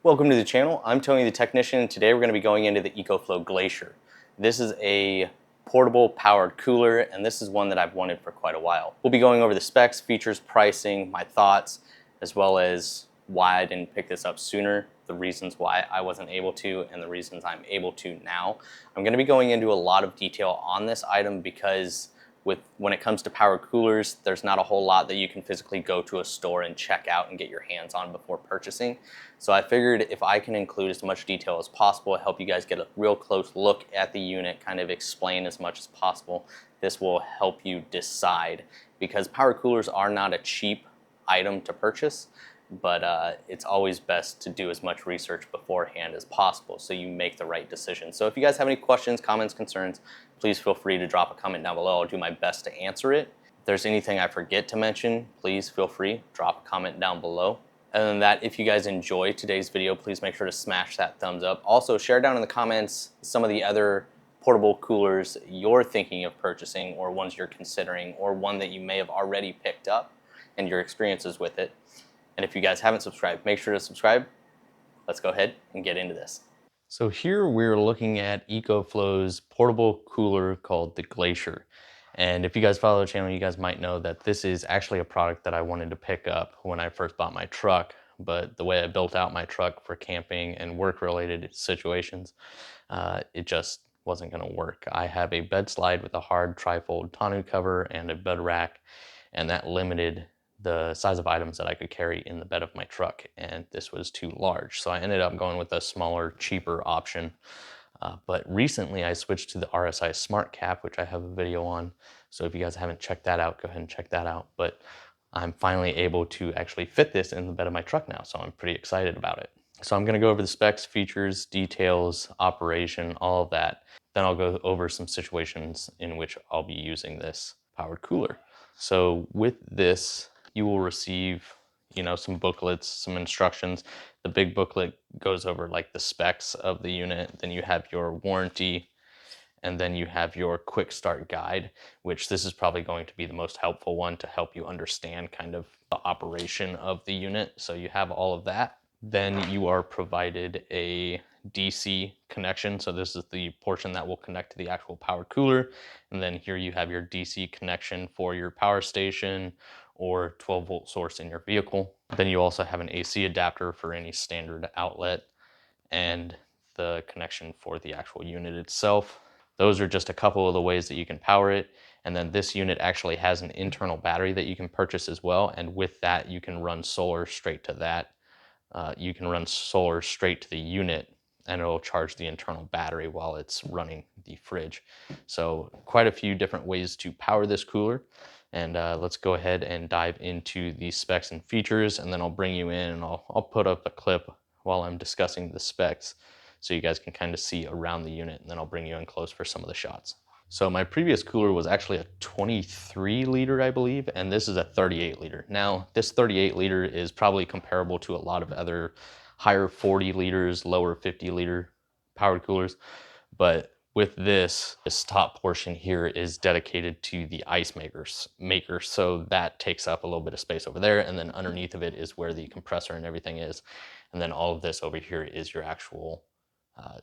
Welcome to the channel. I'm Tony the Technician, and today we're going to be going into the Ecoflow Glacier. This is a portable powered cooler, and this is one that I've wanted for quite a while. We'll be going over the specs, features, pricing, my thoughts, as well as why I didn't pick this up sooner, the reasons why I wasn't able to, and the reasons I'm able to now. I'm going to be going into a lot of detail on this item because when it comes to power coolers, there's not a whole lot that you can physically go to a store and check out and get your hands on before purchasing. So I figured if I can include as much detail as possible, help you guys get a real close look at the unit, kind of explain as much as possible, this will help you decide, because power coolers are not a cheap item to purchase, but it's always best to do as much research beforehand as possible so you make the right decision. So if you guys have any questions, comments, concerns, please feel free to drop a comment down below. I'll do my best to answer it. If there's anything I forget to mention, please feel free, drop a comment down below. Other than that, if you guys enjoyed today's video, please make sure to smash that thumbs up. Also, share down in the comments some of the other portable coolers you're thinking of purchasing, or ones you're considering, or one that you may have already picked up and your experiences with it. And if you guys haven't subscribed, make sure to subscribe. Let's go ahead and get into this. So here we're looking at Ecoflow's portable cooler called the Glacier. And if you guys follow the channel, you guys might know that this is actually a product that I wanted to pick up when I first bought my truck. But the way I built out my truck for camping and work-related situations, it just wasn't going to work. I have a bed slide with a hard trifold tonneau cover and a bed rack, and that limited the size of items that I could carry in the bed of my truck, and this was too large. So I ended up going with a smaller, cheaper option. But recently I switched to the RSI Smart Cap, which I have a video on. So if you guys haven't checked that out, go ahead and check that out. But I'm finally able to actually fit this in the bed of my truck now, so I'm pretty excited about it. So I'm gonna go over the specs, features, details, operation, all of that. Then I'll go over some situations in which I'll be using this powered cooler. So with this, you will receive, some booklets, some instructions. The big booklet goes over like the specs of the unit. Then you have your warranty, and then you have your quick start guide, which this is probably going to be the most helpful one to help you understand kind of the operation of the unit. So you have all of that. Then you are provided a DC connection. So this is the portion that will connect to the actual power cooler. And then here you have your DC connection for your power station or 12-volt source in your vehicle. Then you also have an AC adapter for any standard outlet, and the connection for the actual unit itself. Those are just a couple of the ways that you can power it. And then this unit actually has an internal battery that you can purchase as well. And with that, you can run solar straight to that. You can run solar straight to the unit, and it'll charge the internal battery while it's running the fridge. So quite a few different ways to power this cooler. And let's go ahead and dive into the specs and features, and then I'll bring you in and I'll put up a clip while I'm discussing the specs so you guys can kind of see around the unit, and then I'll bring you in close for some of the shots. So my previous cooler was actually a 23 liter, I believe, and this is a 38 liter. Now, this 38 liter is probably comparable to a lot of other higher 40 liters, lower 50 liter powered coolers, but with this top portion here is dedicated to the ice maker. So that takes up a little bit of space over there, and then underneath of it is where the compressor and everything is. And then all of this over here is your actual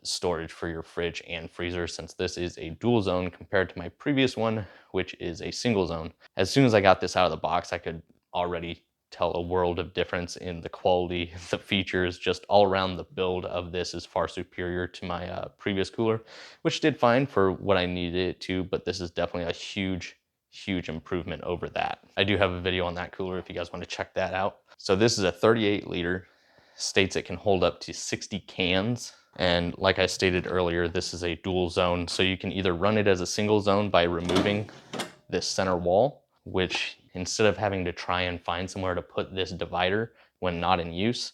storage for your fridge and freezer, since this is a dual zone compared to my previous one, which is a single zone. As soon as I got this out of the box, I could already tell a world of difference in the quality, the features, just all around. The build of this is far superior to my previous cooler, which did fine for what I needed it to, but this is definitely a huge improvement over that. I do have a video on that cooler if you guys want to check that out. So this is a 38 liter, states it can hold up to 60 cans. And like I stated earlier, this is a dual zone. So you can either run it as a single zone by removing this center wall, which instead of having to try and find somewhere to put this divider when not in use,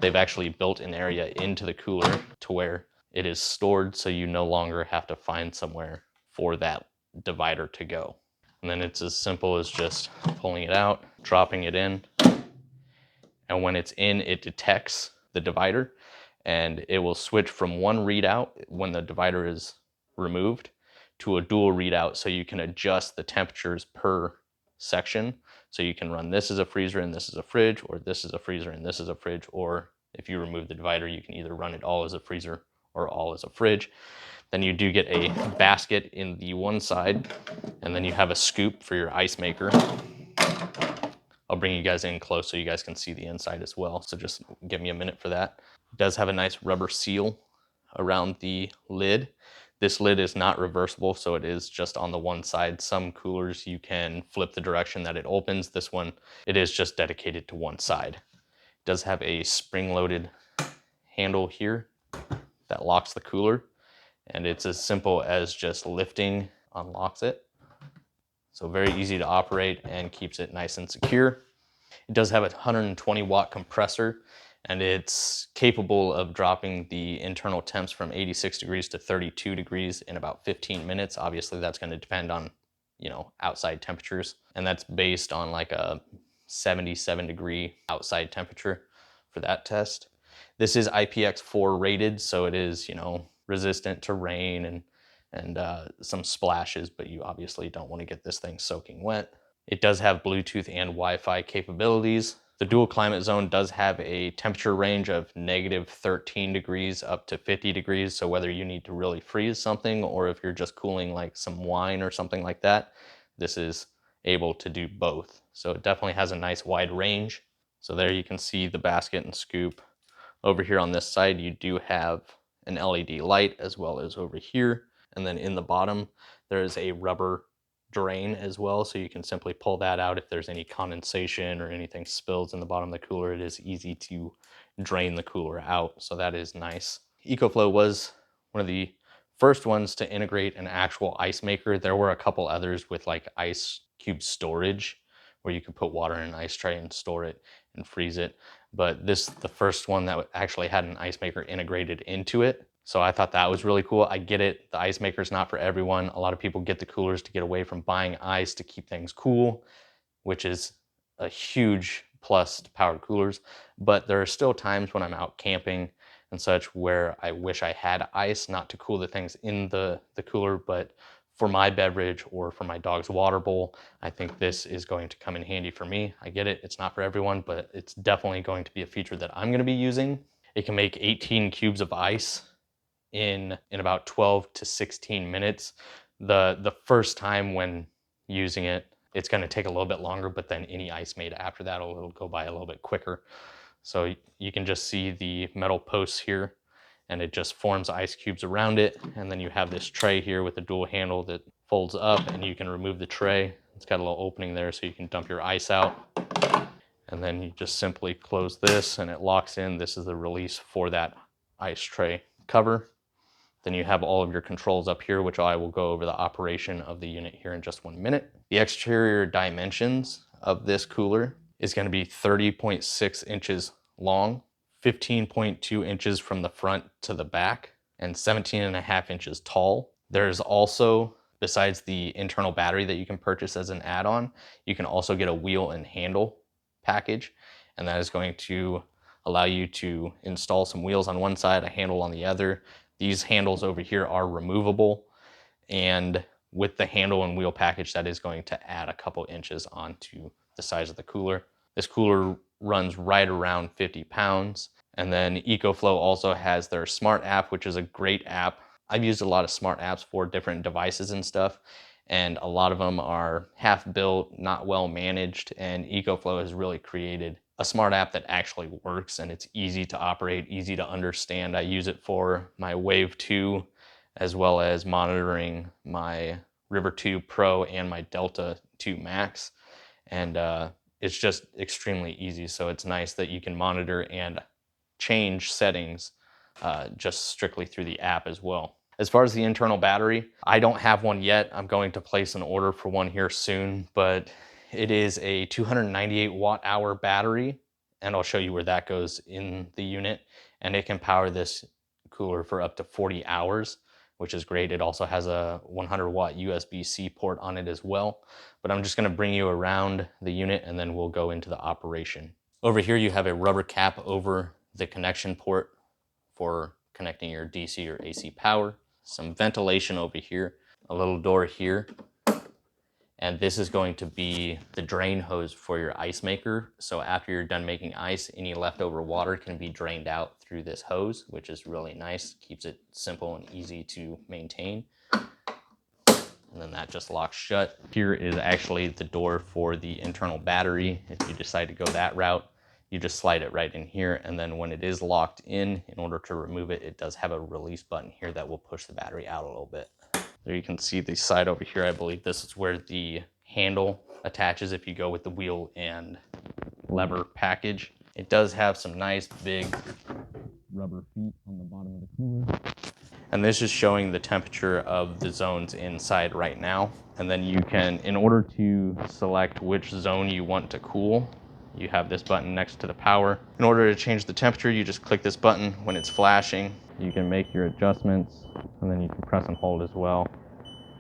they've actually built an area into the cooler to where it is stored, so you no longer have to find somewhere for that divider to go. And then it's as simple as just pulling it out, dropping it in, and when it's in, it detects the divider, and it will switch from one readout when the divider is removed to a dual readout, so you can adjust the temperatures per section. So you can run this as a freezer and this is a fridge, or this is a freezer and this is a fridge, or If you remove the divider, you can either run it all as a freezer or all as a fridge. Then you do get a basket in the one side, and then you have a scoop for your ice maker. I'll bring you guys in close so you guys can see the inside as well. So just give me a minute for that. It does have a nice rubber seal around the lid. This lid is not reversible, so it is just on the one side. Some coolers you can flip the direction that it opens. This one, it is just dedicated to one side. It does have a spring-loaded handle here that locks the cooler, and it's as simple as just lifting unlocks it. So very easy to operate and keeps it nice and secure. It does have a 120 watt compressor, and it's capable of dropping the internal temps from 86 degrees to 32 degrees in about 15 minutes. Obviously that's going to depend on, outside temperatures, and that's based on like a 77 degree outside temperature for that test. This is IPX4 rated, so it is, resistant to rain and some splashes, but you obviously don't want to get this thing soaking wet. It does have Bluetooth and Wi-Fi capabilities. The dual climate zone does have a temperature range of -13 degrees up to 50 degrees. So whether you need to really freeze something or if you're just cooling like some wine or something like that, this is able to do both. So it definitely has a nice wide range. So there you can see the basket and scoop. Over here on this side, you do have an LED light as well as over here. And then in the bottom, there is a rubber drain as well. So you can simply pull that out if there's any condensation or anything spills in the bottom of the cooler. It is easy to drain the cooler out. So that is nice. Ecoflow was one of the first ones to integrate an actual ice maker. There were a couple others with like ice cube storage where you could put water in an ice tray and store it and freeze it. But this is the first one that actually had an ice maker integrated into it. So I thought that was really cool. I get it, the ice maker is not for everyone. A lot of people get the coolers to get away from buying ice to keep things cool, which is a huge plus to powered coolers. But there are still times when I'm out camping and such where I wish I had ice, not to cool the things in the cooler, but for my beverage or for my dog's water bowl, I think this is going to come in handy for me. I get it, it's not for everyone, but it's definitely going to be a feature that I'm gonna be using. It can make 18 cubes of ice in about 12 to 16 minutes. The first time when using it, it's gonna take a little bit longer, but then any ice made after that, it'll go by a little bit quicker. So you can just see the metal posts here, and it just forms ice cubes around it. And then you have this tray here with a dual handle that folds up, and you can remove the tray. It's got a little opening there so you can dump your ice out. And then you just simply close this and it locks in. This is the release for that ice tray cover. Then you have all of your controls up here, which I will go over the operation of the unit here in just 1 minute. The exterior dimensions of this cooler is going to be 30.6 inches long, 15.2 inches from the front to the back, and 17.5 inches tall. There's also, besides the internal battery that you can purchase as an add-on, you can also get a wheel and handle package, and that is going to allow you to install some wheels on one side, a handle on the other. These handles over here are removable, and with the handle and wheel package, that is going to add a couple inches onto the size of the cooler. This cooler runs right around 50 pounds. And then Ecoflow also has their smart app, which is a great app. I've used a lot of smart apps for different devices and stuff, and a lot of them are half built, not well managed, and Ecoflow has really created a smart app that actually works, and it's easy to operate, easy to understand. I use it for my Wave 2 as well as monitoring my River 2 Pro and my Delta 2 Max, and it's just extremely easy. So it's nice that you can monitor and change settings just strictly through the app as well. As far as the internal battery, I don't have one yet. I'm going to place an order for one here soon, but it is a 298 watt hour battery, and I'll show you where that goes in the unit, and it can power this cooler for up to 40 hours, which is great. It also has a 100 watt USB-C port on it as well, but I'm just gonna bring you around the unit and then we'll go into the operation. Over here you have a rubber cap over the connection port for connecting your DC or AC power, some ventilation over here, a little door here, And this is going to be the drain hose for your ice maker. So after you're done making ice, any leftover water can be drained out through this hose, which is really nice. Keeps it simple and easy to maintain. And then that just locks shut. Here is actually the door for the internal battery. If you decide to go that route, you just slide it right in here. And then when it is locked in order to remove it, it does have a release button here that will push the battery out a little bit. There you can see the side over here. I believe this is where the handle attaches if you go with the wheel and lever package. It does have some nice big rubber feet on the bottom of the cooler. And this is showing the temperature of the zones inside right now. And then you can, in order to select which zone you want to cool, you have this button next to the power. In order to change the temperature, you just click this button when it's flashing. You can make your adjustments, and then you can press and hold as well.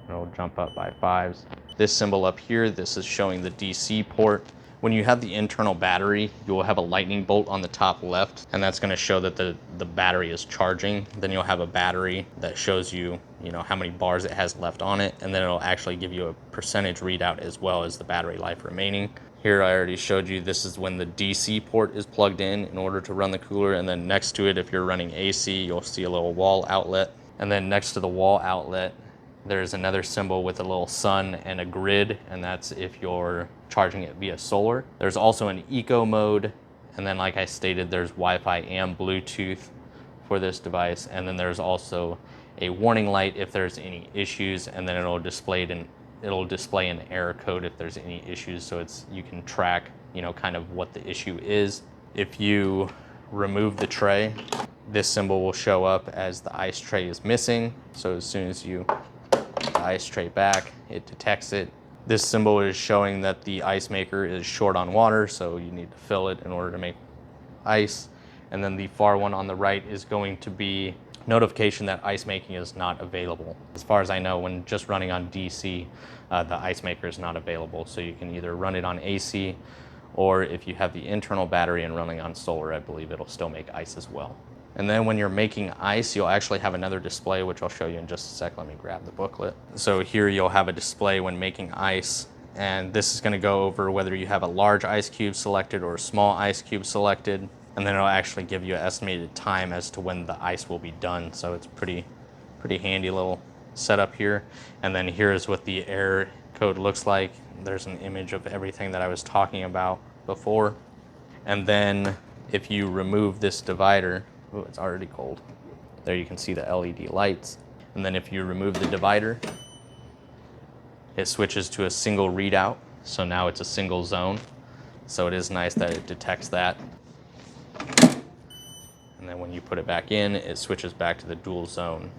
It'll jump up by 5s. This symbol up here, this is showing the DC port. When you have the internal battery, you will have a lightning bolt on the top left, and that's going to show that the battery is charging. Then you'll have a battery that shows you, how many bars it has left on it, and then it'll actually give you a percentage readout as well as the battery life remaining. Here I already showed you, this is when the DC port is plugged in order to run the cooler, and then next to it, if you're running AC, you'll see a little wall outlet. And then next to the wall outlet, there's another symbol with a little sun and a grid, and that's if you're charging it via solar. There's also an eco mode, and then like I stated, there's Wi-Fi and Bluetooth for this device, and then there's also a warning light if there's any issues, and then it'll display an error code if there's any issues, so you can track, kind of what the issue is. If you remove the tray, this symbol will show up as the ice tray is missing. So as soon as you put the ice tray back, it detects it. This symbol is showing that the ice maker is short on water, so you need to fill it in order to make ice. And then the far one on the right is going to be notification that ice making is not available. As far as I know, when just running on DC, the ice maker is not available. So you can either run it on AC, or if you have the internal battery and running on solar, I believe it'll still make ice as well. And then when you're making ice, you'll actually have another display, which I'll show you in just a sec. Let me grab the booklet. So here you'll have a display when making ice, and this is going to go over whether you have a large ice cube selected or a small ice cube selected. And then it'll actually give you an estimated time as to when the ice will be done. So it's pretty handy little setup here. And then here's what the error code looks like. There's an image of everything that I was talking about before. And then if you remove this divider, oh, it's already cold. There you can see the LED lights. And then if you remove the divider, it switches to a single readout. So now it's a single zone. So it is nice that it detects that. And then when you put it back in, it switches back to the dual zone.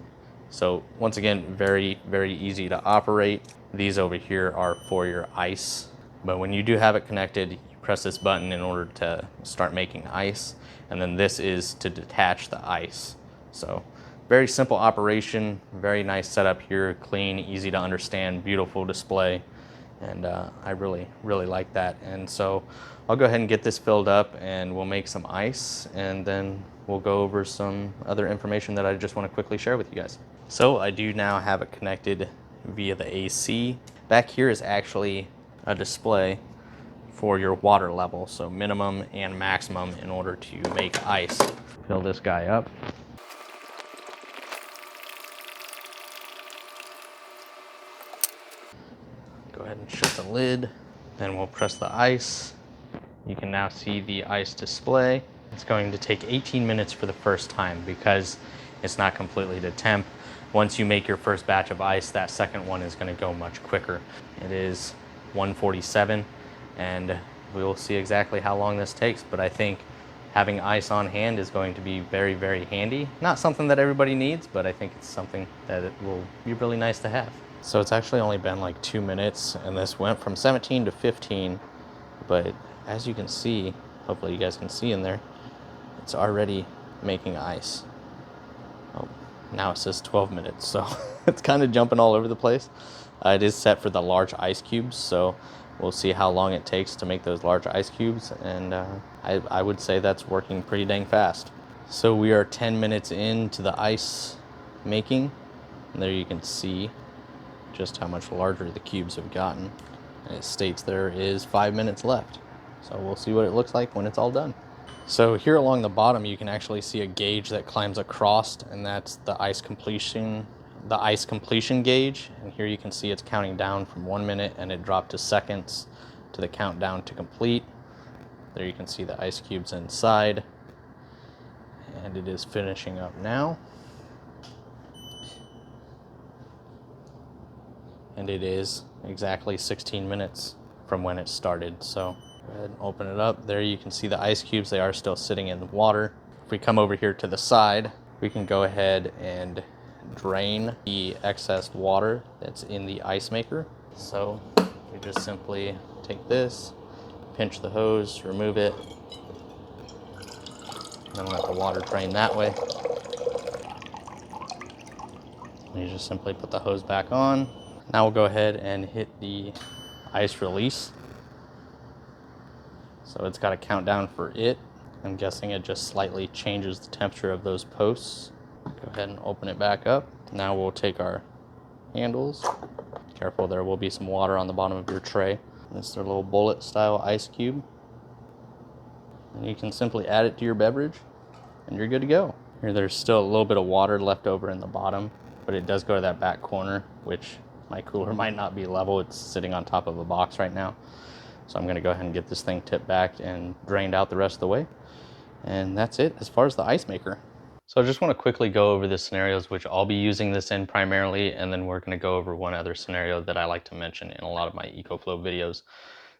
So once again, very, very easy to operate. These over here are for your ice. But when you do have it connected, you press this button in order to start making ice. And then this is to detach the ice. So very simple operation, very nice setup here, clean, easy to understand, beautiful display. And I really, really like that. And so I'll go ahead and get this filled up and we'll make some ice, and then we'll go over some other information that I just want to quickly share with you guys. So I do now have it connected via the AC. Back here is actually a display for your water level, so minimum and maximum in order to make ice. Fill this guy up. Go ahead and shut the lid. Then we'll press the ice. You can now see the ice display. It's going to take 18 minutes for the first time because it's not completely to temp. Once you make your first batch of ice, that second one is going to go much quicker. It is 1:47, and we will see exactly how long this takes, but I think having ice on hand is going to be very, very handy. Not something that everybody needs, but I think it's something that it will be really nice to have. So it's actually only been like 2 minutes, and this went from 17 to 15, but as you can see, hopefully you guys can see in there, it's already making ice. Oh, now it says 12 minutes, so it's kind of jumping all over the place. It is set for the large ice cubes, so we'll see how long it takes to make those large ice cubes, and I would say that's working pretty dang fast. So we are 10 minutes into the ice making, and there you can see just how much larger the cubes have gotten. And it states there is 5 minutes left. So we'll see what it looks like when it's all done. So here along the bottom, you can actually see a gauge that climbs across, and that's the ice completion gauge. And here you can see it's counting down from 1 minute, and it dropped to seconds to the countdown to complete. There you can see the ice cubes inside, and it is finishing up now. And it is exactly 16 minutes from when it started. So go ahead and open it up. There you can see the ice cubes. They are still sitting in the water. If we come over here to the side, we can go ahead and drain the excess water that's in the ice maker. So we just simply take this, pinch the hose, remove it, and then let the water drain that way. And you just simply put the hose back on. Now we'll go ahead and hit the ice release. So it's got a countdown for it. I'm guessing it just slightly changes the temperature of those posts. Go ahead and open it back up. Now we'll take our handles. Careful, there will be some water on the bottom of your tray. This is their little bullet style ice cube. And you can simply add it to your beverage and you're good to go. Here there's still a little bit of water left over in the bottom, but it does go to that back corner, which my cooler might not be level. It's sitting on top of a box right now. So I'm gonna go ahead and get this thing tipped back and drained out the rest of the way. And that's it as far as the ice maker. So I just want to quickly go over the scenarios which I'll be using this in primarily, and then we're going to go over one other scenario that I like to mention in a lot of my Ecoflow videos.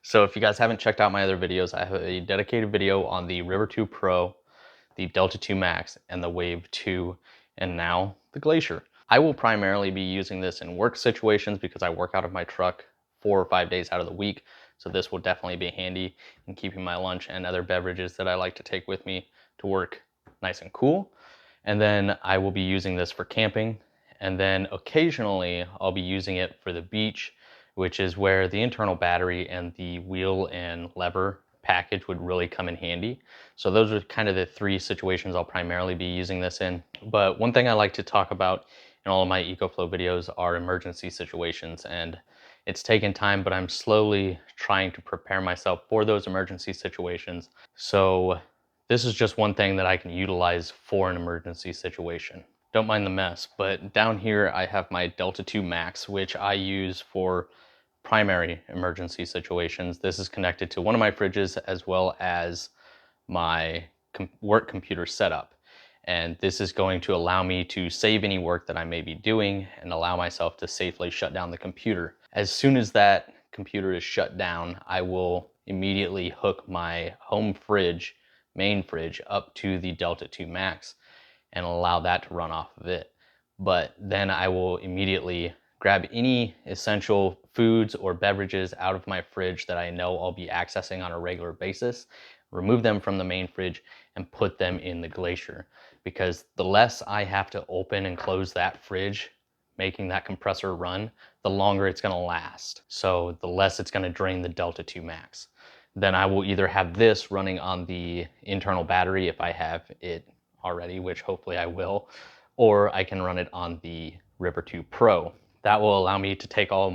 So if you guys haven't checked out my other videos, I have a dedicated video on the River 2 Pro, the Delta 2 Max, and the Wave 2, and now the Glacier. I will primarily be using this in work situations because I work out of my truck 4 or 5 days out of the week. So this will definitely be handy in keeping my lunch and other beverages that I like to take with me to work nice and cool. And then I will be using this for camping. And then occasionally I'll be using it for the beach, which is where the internal battery and the wheel and lever package would really come in handy. So those are kind of the 3 situations I'll primarily be using this in. But one thing I like to talk about in all of my Ecoflow videos are emergency situations. And it's taken time, but I'm slowly trying to prepare myself for those emergency situations. So this is just one thing that I can utilize for an emergency situation. Don't mind the mess, but down here I have my Delta 2 Max, which I use for primary emergency situations. This is connected to one of my fridges as well as my work computer setup. And this is going to allow me to save any work that I may be doing and allow myself to safely shut down the computer. As soon as that computer is shut down, I will immediately hook my home fridge, main fridge, up to the Delta 2 Max and allow that to run off of it. But then I will immediately grab any essential foods or beverages out of my fridge that I know I'll be accessing on a regular basis, remove them from the main fridge and put them in the Glacier. Because the less I have to open and close that fridge, making that compressor run, the longer it's gonna last. So the less it's gonna drain the Delta 2 Max. Then I will either have this running on the internal battery if I have it already, which hopefully I will, or I can run it on the River 2 Pro. That will allow me to take all of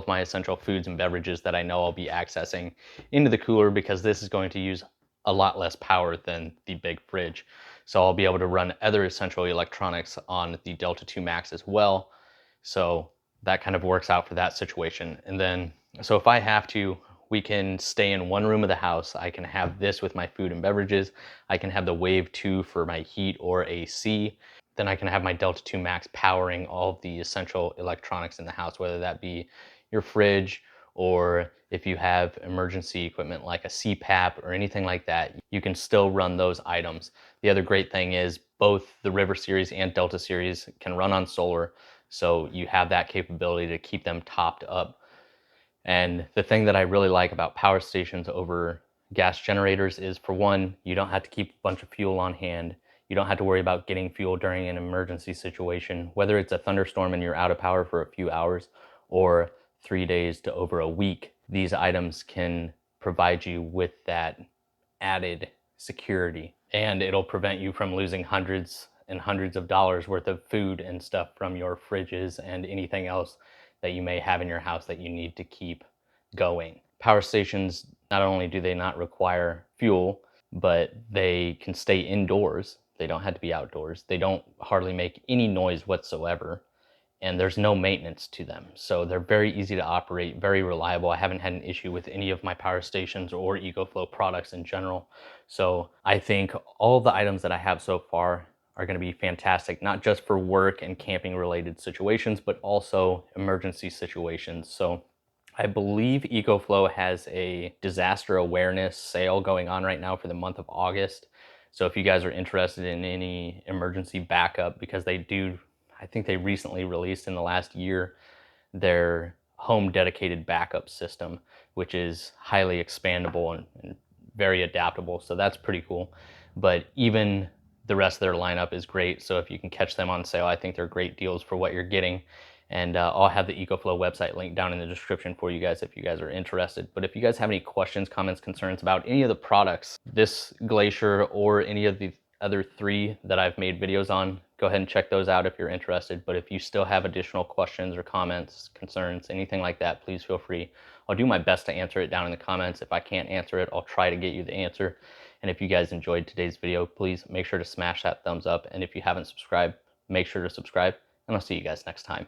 my essential foods and beverages that I know I'll be accessing into the cooler, because this is going to use a lot less power than the big fridge. So I'll be able to run other essential electronics on the Delta 2 Max as well. So that kind of works out for that situation. And then, so if I have to, we can stay in one room of the house. I can have this with my food and beverages. I can have the Wave 2 for my heat or AC. Then I can have my Delta 2 Max powering all of the essential electronics in the house, whether that be your fridge, or if you have emergency equipment like a CPAP or anything like that, you can still run those items. The other great thing is both the River series and Delta series can run on solar, so you have that capability to keep them topped up. And the thing that I really like about power stations over gas generators is, for one, you don't have to keep a bunch of fuel on hand. You don't have to worry about getting fuel during an emergency situation, whether it's a thunderstorm and you're out of power for a few hours or 3 days to over a week. These items can provide you with that added security, and it'll prevent you from losing hundreds and hundreds of dollars worth of food and stuff from your fridges and anything else that you may have in your house that you need to keep going. Power stations, not only do they not require fuel, but they can stay indoors. They don't have to be outdoors. They don't hardly make any noise whatsoever, and there's no maintenance to them. So they're very easy to operate, very reliable. I haven't had an issue with any of my power stations or Ecoflow products in general. So I think all the items that I have so far are going to be fantastic, not just for work and camping related situations, but also emergency situations. So I believe Ecoflow has a disaster awareness sale going on right now for the month of August. So if you guys are interested in any emergency backup, because they do, I think they recently released in the last year their home dedicated backup system, which is highly expandable and very adaptable. So that's pretty cool. But even the rest of their lineup is great. So if you can catch them on sale, I think they're great deals for what you're getting. And I'll have the Ecoflow website linked down in the description for you guys if you guys are interested. But if you guys have any questions, comments, concerns about any of the products, this Glacier or any of the other 3 that I've made videos on, go ahead and check those out if you're interested. But if you still have additional questions or comments, concerns, anything like that, please feel free. I'll do my best to answer it down in the comments. If I can't answer it, I'll try to get you the answer. And if you guys enjoyed today's video, please make sure to smash that thumbs up. And if you haven't subscribed, make sure to subscribe. And I'll see you guys next time.